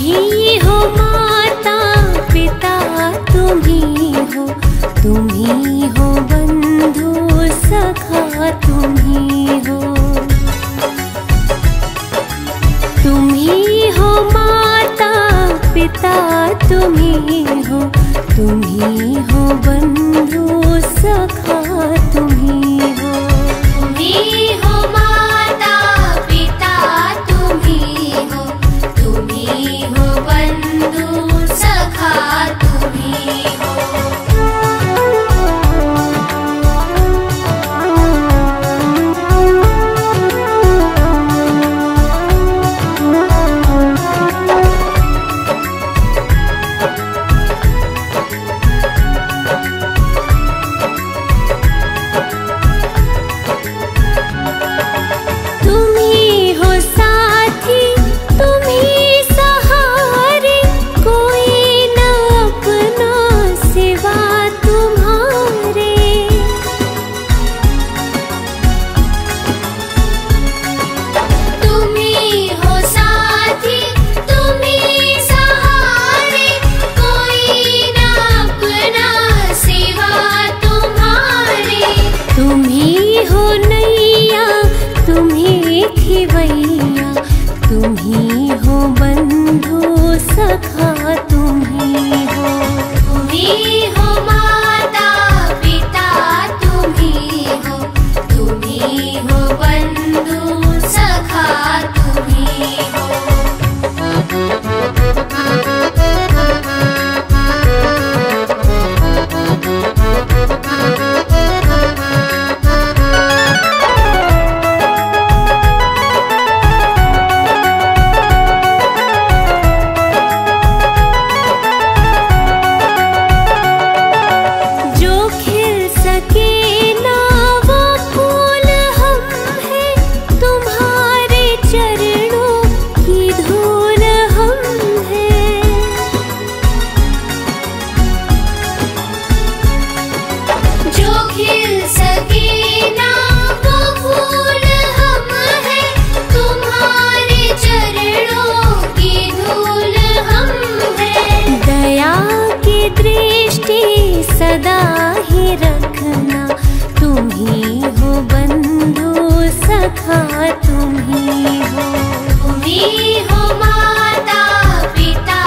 ही हो माता पिता, तुम ही हो बंधु सखा, तुम ही हो माता पिता, तुम ही हो बंधु सखा, तुम ही हो माता पिता, तुम ही हो बंधु सखा, तुम ही हो। तुम ही हो बंधु सखा, तुम ही हो माता पिता, तुम ही हो बंधु सखा, तुम ही हो। सदा ही रखना, तुम ही हो बंधु सखा, तुम ही हो माता पिता,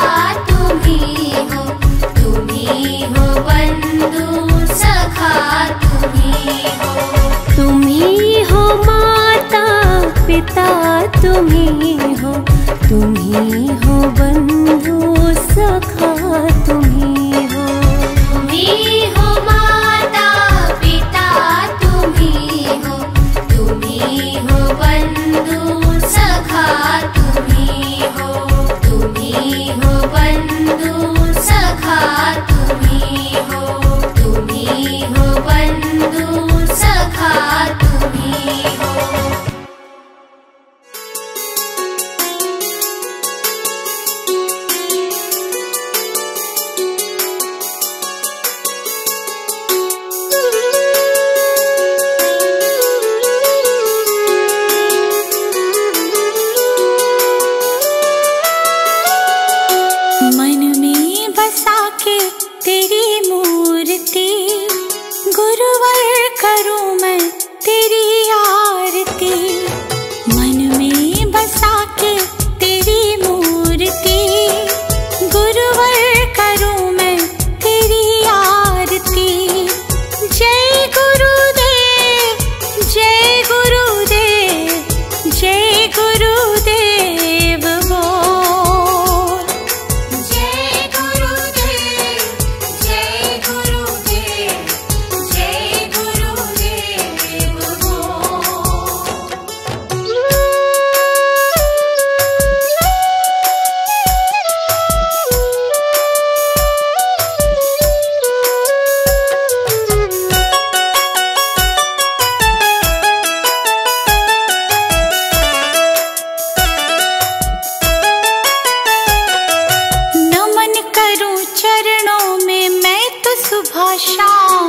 तुम ही हो बंधु सखा, तुम ही हो माता पिता, तुम ही हो बंधु सखा, तुम ही हो माता पिता, तुम ही हो बंधु सखा, तुम ही हो बंधु सखा, तुम ही हो बंधु सखा, तुम ही हो। शाम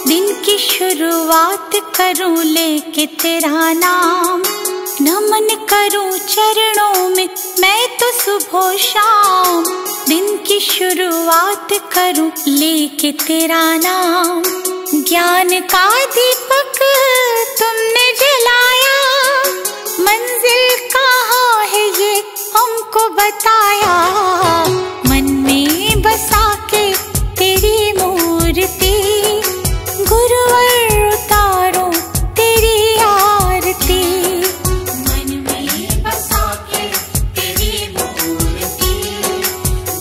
दिन की शुरुआत करूं लेके तेरा नाम, नमन करूं चरणों में मैं तो सुबह शाम, दिन की शुरुआत करूं लेके तेरा नाम। ज्ञान का दीपक तुमने जलाया, मंजिल कहाँ है ये हमको बताया। मन में बसा के तेरी मूर्ति, गुरुवर उतारो तेरी आरती। मन में बसा के तेरी मूर्ति,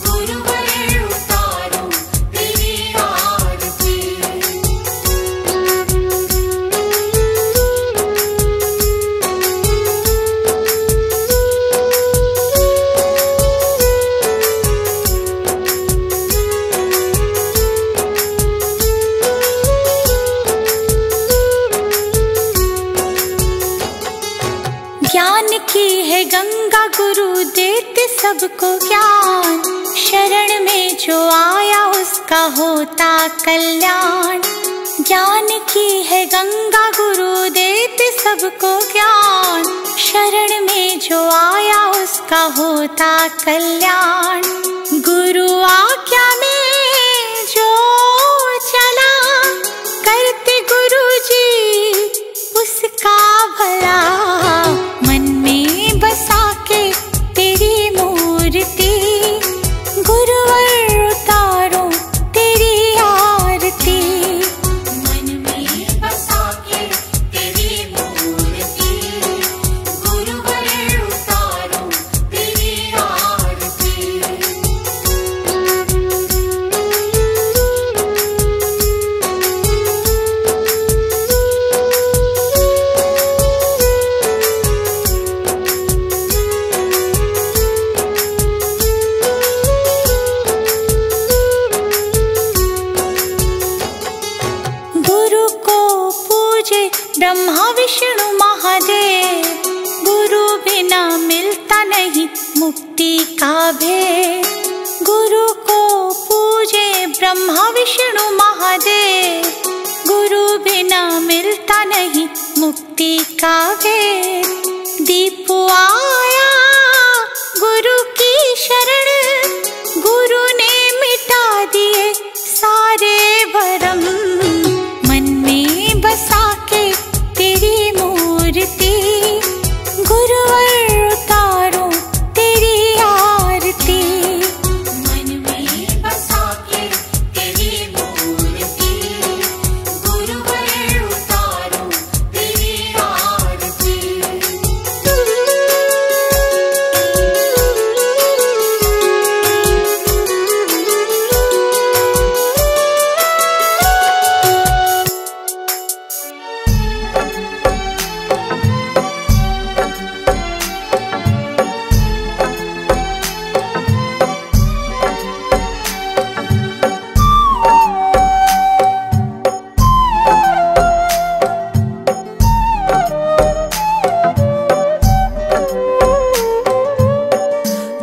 गुरुवर उतारो तेरी आरती। ज्ञान की है गंगा गुरु देते सबको ज्ञान, शरण में जो आया उसका होता कल्याण। ज्ञान की है गंगा गुरु देते सबको ज्ञान, शरण में जो आया उसका होता कल्याण। गुरु आज्ञा में जो चला, करते गुरु जी उसका भला। मन में बसा के तेरी मूर्ति, गुरुवर उतारो तेरी आरती। मन में बसा के तेरी मूर्ति, गुरुवर उतारो तेरी आरती। गुरु को पूजे ब्रह्मा विष्णु महादेव, गुरु बिना मिलता नहीं मुक्ति का भेद। गुरु को पूजे ब्रह्मा विष्णु महादेव, गुरु बिना मिलता नहीं मुक्ति का भेद। दीप आया गुरु की शरण, गुरु ने मिटा दिए सारे भरम। मन में बसा के तेरी मूर्ति, गुरुवर उतारो तेरी आरती। मन में बसा के तेरी मूर्ति, गुरुवर उतारो तेरी आरती।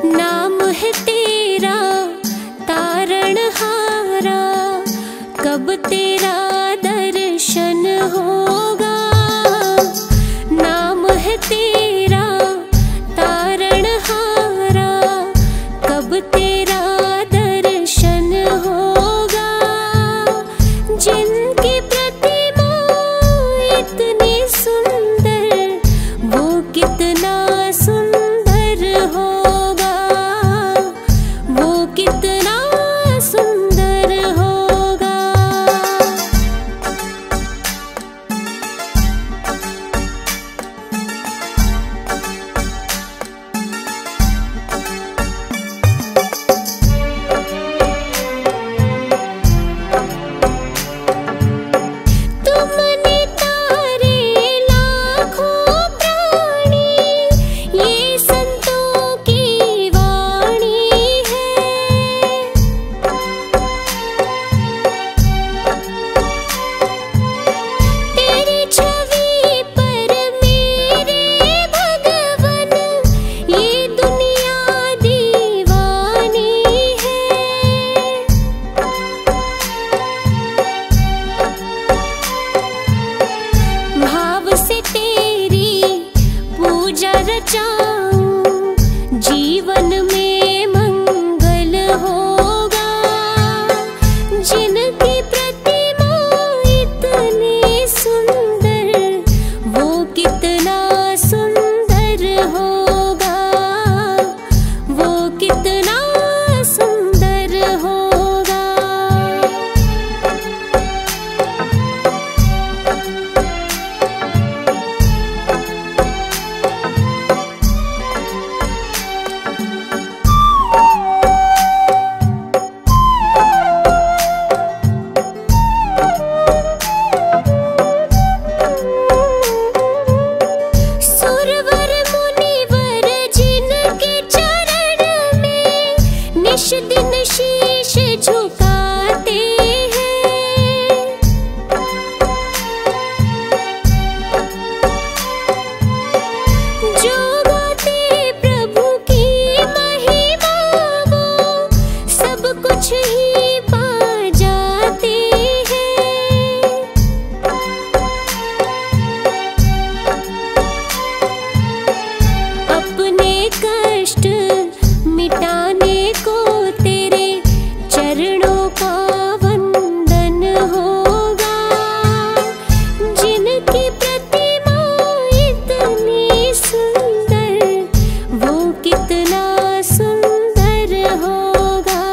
नाम है तेरा तारणहारा, कब तेरा दर्शन होगा। नाम है तेरा तारणहारा, कब तेरा दर्शन होगा। जिनकी प्रतिमा इतनी सुंदर, वो कितना सुंदर होगा, वो कितना सुंदर होगा। चाहूं जीवन में मंगल होगा। जिनकी प्रतिमा इतनी सुंदर, वो कितना सुंदर होगा, वो कितना सुंदर होगा। सुरवर मुनिवर जिनके चरण में निश दिन शीश झुकाते हैं। जो गाते प्रभु की महिमा, वो सब कुछ ही पा जाते हैं। अपने कष्ट मिटाने को तेरे चरणों का वंदन होगा। जिनकी प्रतिमा इतनी सुंदर, वो कितना सुंदर होगा,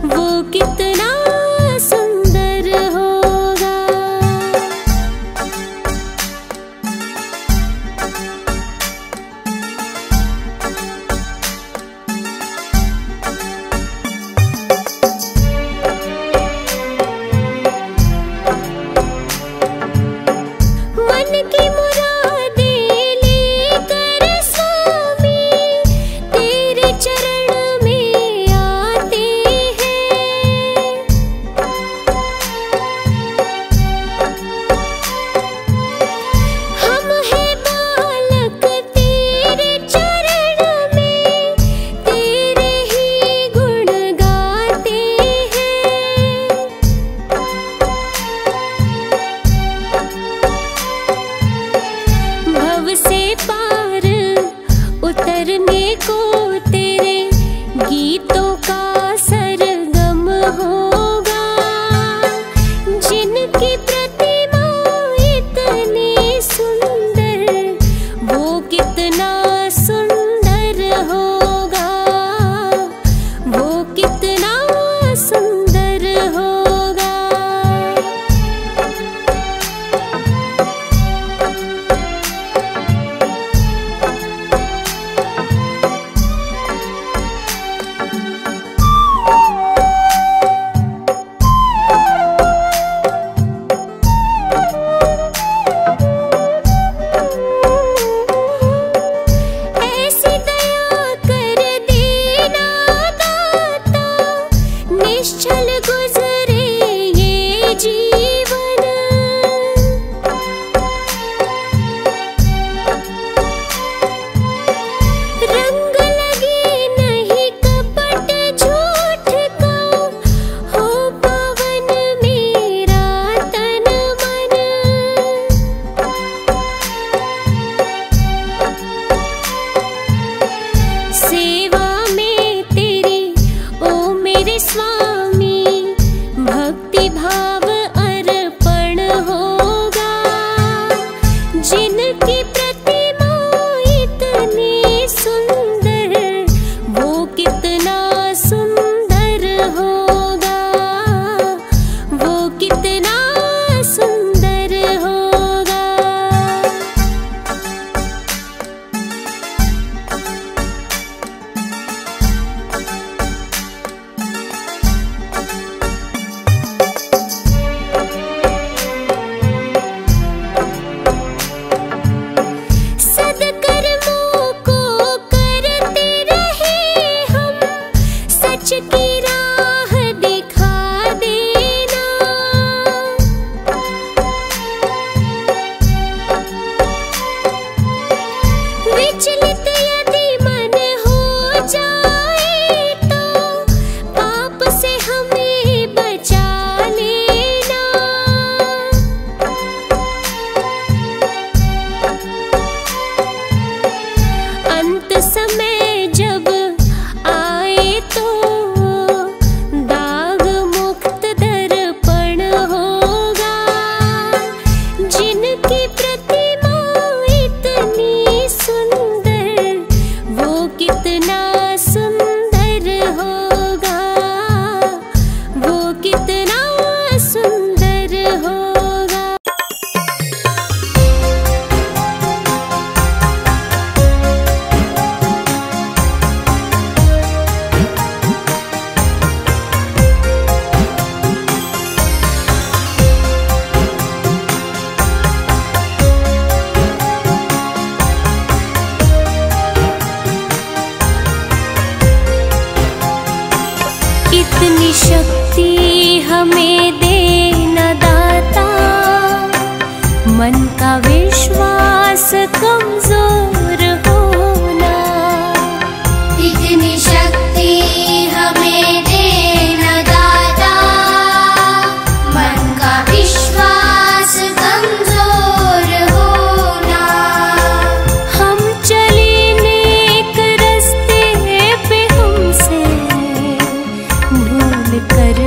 वो कितना सुंदर होगा। मन की मुरादें लेकर स्वामी तेरे चरण में आते हैं। हम हैं बालक तेरे चरण में, तेरे ही गुण गाते हैं। भव से पार उतरने को तेरे गीतों का सरगम होगा। जिनकी प्रतिमा इतनी सुंदर, वो कितना सुंदर होगा, वो कितना सुंदर होगा। शक्ति हमें देना दाता, मन का विश्वास कमजोर होना। इतनी शक्ति हमें देना दाता, मन का विश्वास कमजोर होना। हम चले नेक रास्ते पे हमसे भूल कर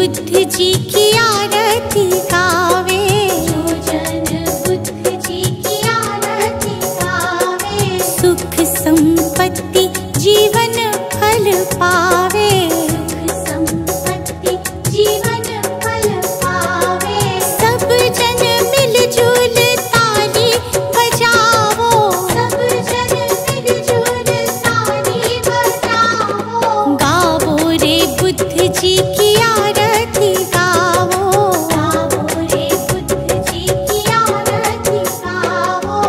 बुद्ध जी की आरती गावे, जो जन बुद्ध जी की आरती गावे, सुख संपत्ति जीवन फल पावे, सुख संपत्ति जीवन फल पावे। सब जन मिलजुल ताली बजावो, सब जन मिलजुल ताली बजाओ, गावो रे बुद्ध जी की आरती गावो, गाओ रे बुद्ध जी की आरती गाओ।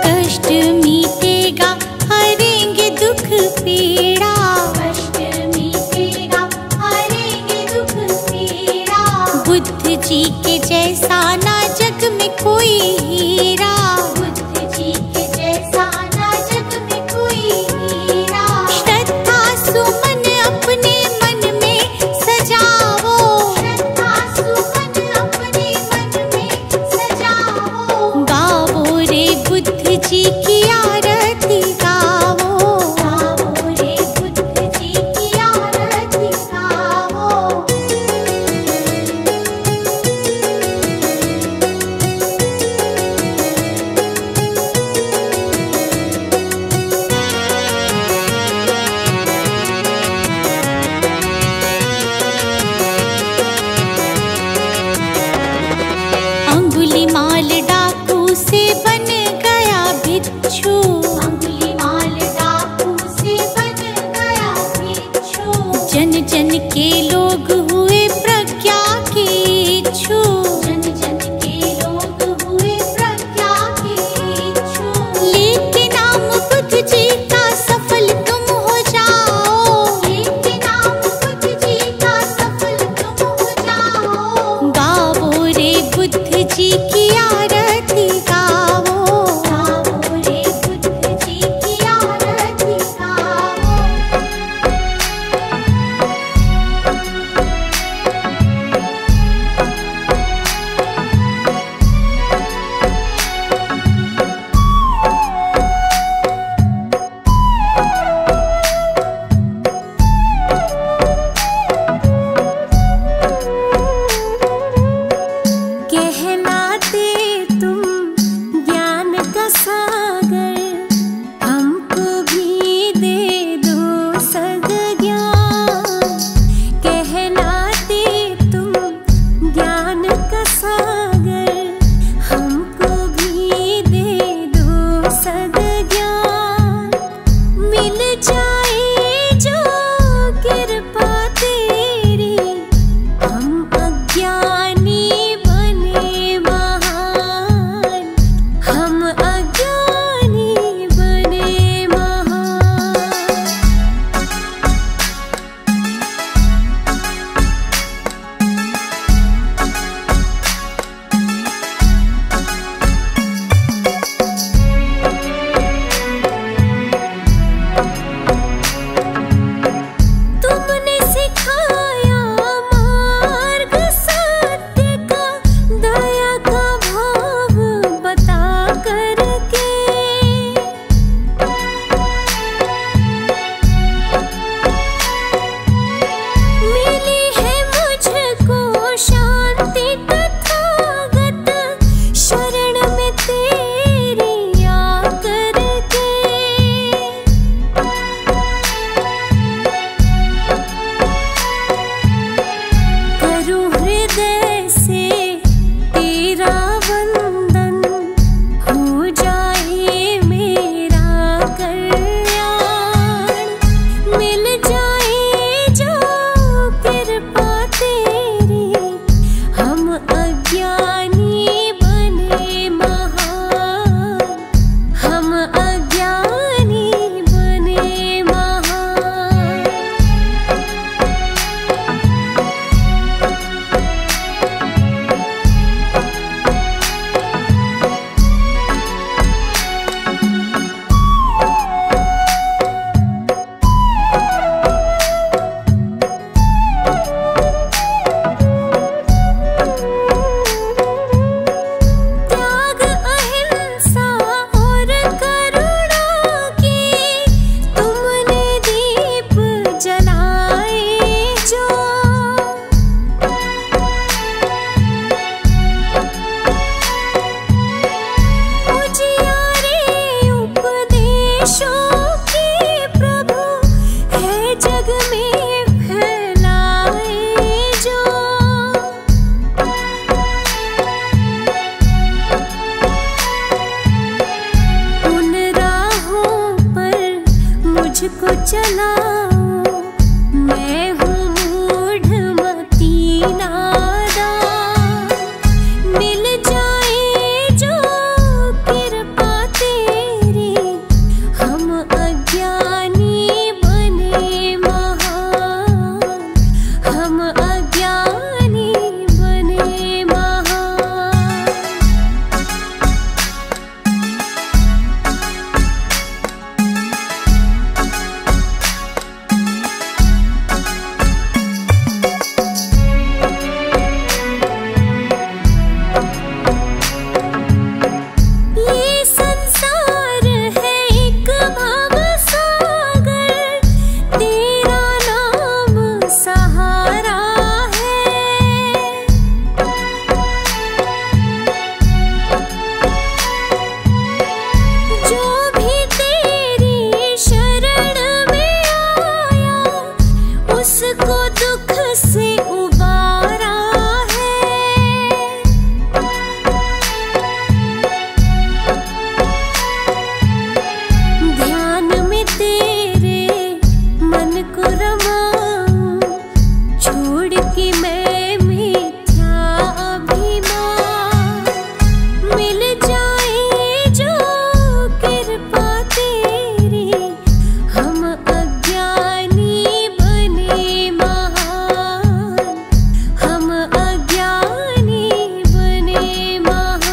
कष्ट मीटेगा हरेंगे दुख पीड़ा, कष्ट मीटेगा हरेंगे दुख पीड़ा, बुद्ध जी के जैसा ना जग में कोई हीरा, बुद्ध जी के जैसा ना जग में कोई हीरा। श्रद्धा सुमन अपने मन में सजावो, श्रद्धा सुमन अपने मन में सजाओ, गावो रे बुद्ध जी की आरती गावो, गाओ रे बुद्ध जी की आरती गाओ। अंगुलीमाल डाकू से बन गया भिक्षु, अंगुलीमाल डाकू से बन गया भिक्षु, जन जन के लोग हुए प्रज्ञा के इच्छु, जन जन के लोग हुए प्रज्ञा के इच्छु। लेके नाम बुद्ध जी का सफल तुम हो जाओ, लेके नाम बुद्ध जी का सफल तुम हो जाओ, गावो रे बुद्ध जी की आरती गावो, गाओ रे बुद्ध जी की आरती गाओ। बतलाऊं, मैं हूँ मूढ़ मती नादान। मिल जाए जो कृपा तेरी, हम अज्ञानी बने महान, हम अज्ञानी बने महान। ये संसार है एक भवसागर, तेरा नाम सहारा है। जो भी तेरी शरण में आया, उसको दुख से उबारा है। ध्यान में तेरे मन को रमाऊं, छोड़ के मैं मिथ्या अभिमान। मिल जाए जो कृपा तेरी, हम अज्ञानी बने महान, हम अज्ञानी बने महान।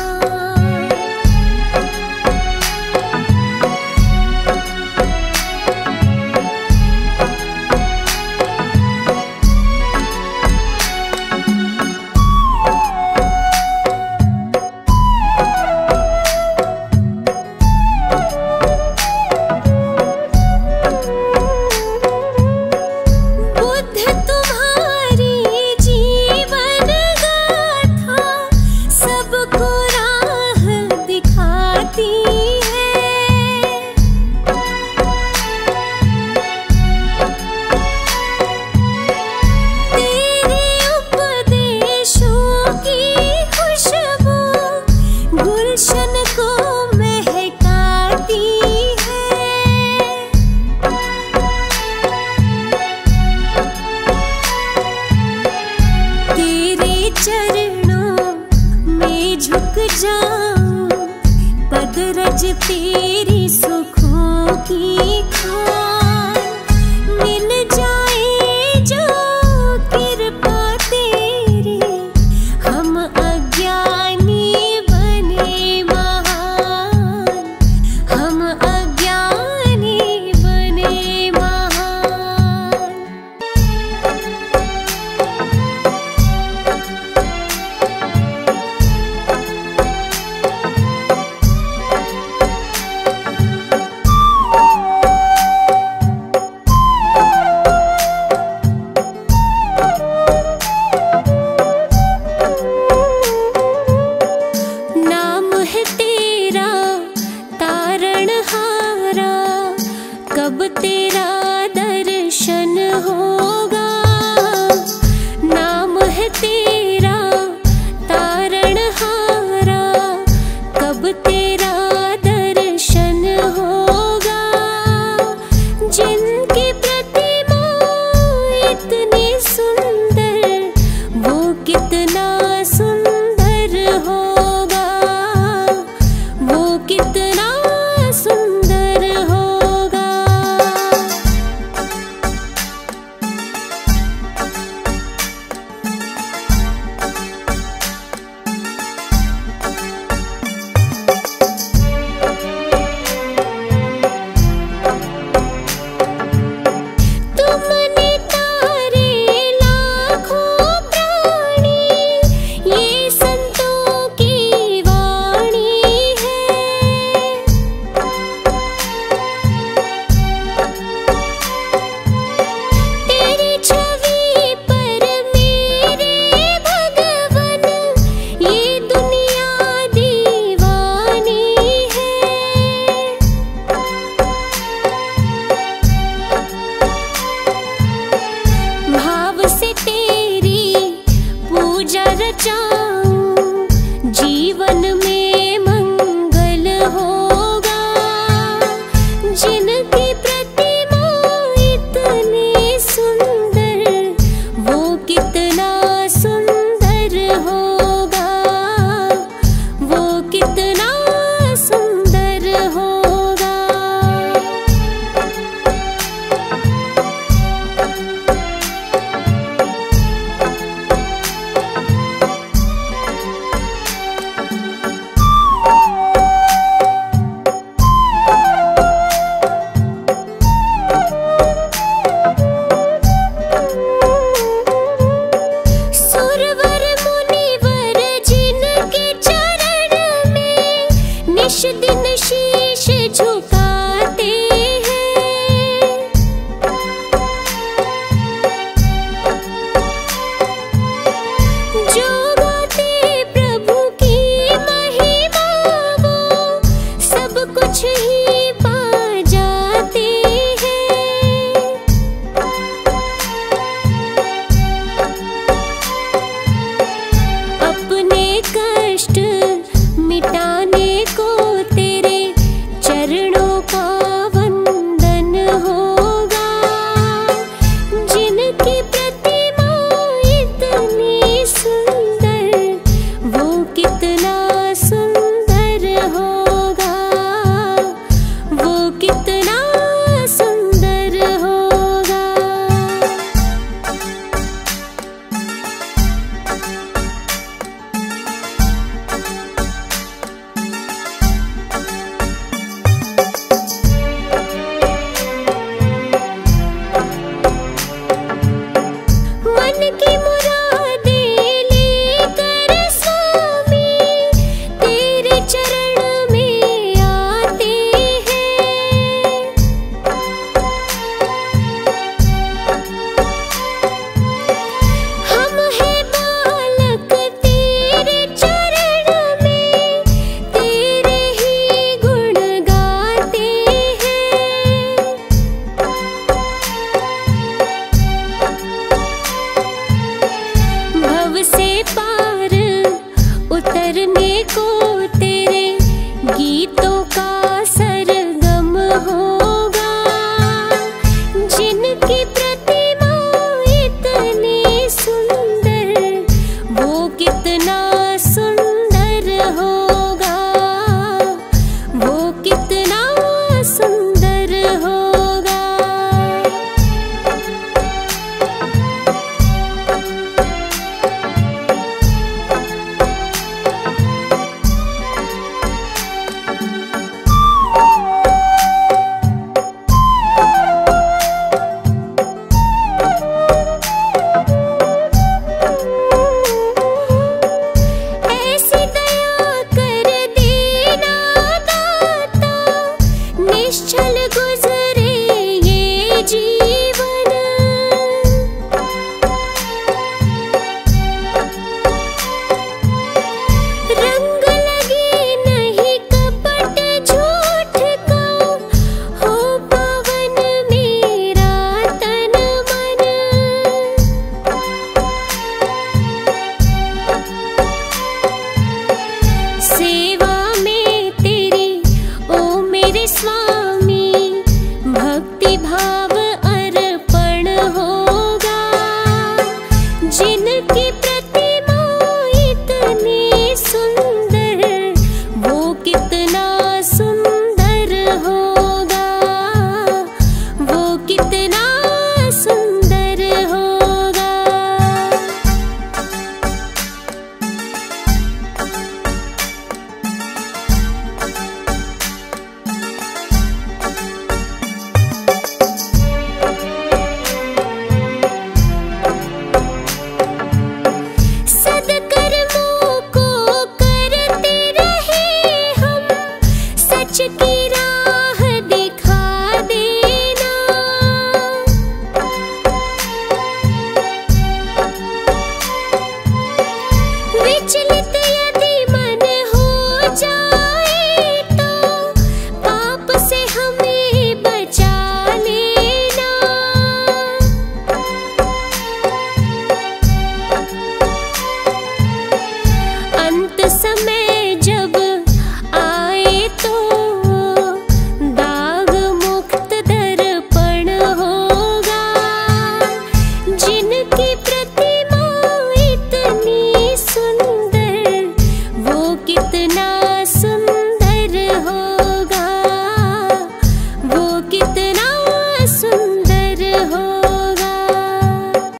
बुद्ध तुम्हारी जीवन गाथा, सबको राह दिखाती है। तेरे उपदेशों की खुशबू गुलशन को महकाती है। तेरे चरणों में झुक जाऊं, पद रज तेरी सुखों की खान। मिल जाए जो कृपा तेरी, हम अज्ञानी बने महान, हम अज्ञानी बने महान। नाम है तेरा तारणहारा, कब तेरा दर्शन होगा। नाम है तेरा तारणहारा, कब तेरा दर्शन होगा। जिनकी प्रतिमा इतनी सुंदर, वो कितना सुंदर होगा, वो कितना सुंदर होगा। तुमने तारे लाखों प्राणी, ये संतों की वाणी है। तेरी छवि पर मेरे भगवन, ये दुनिया दीवानी है। भाव से तेरी पूजा रचाऊं,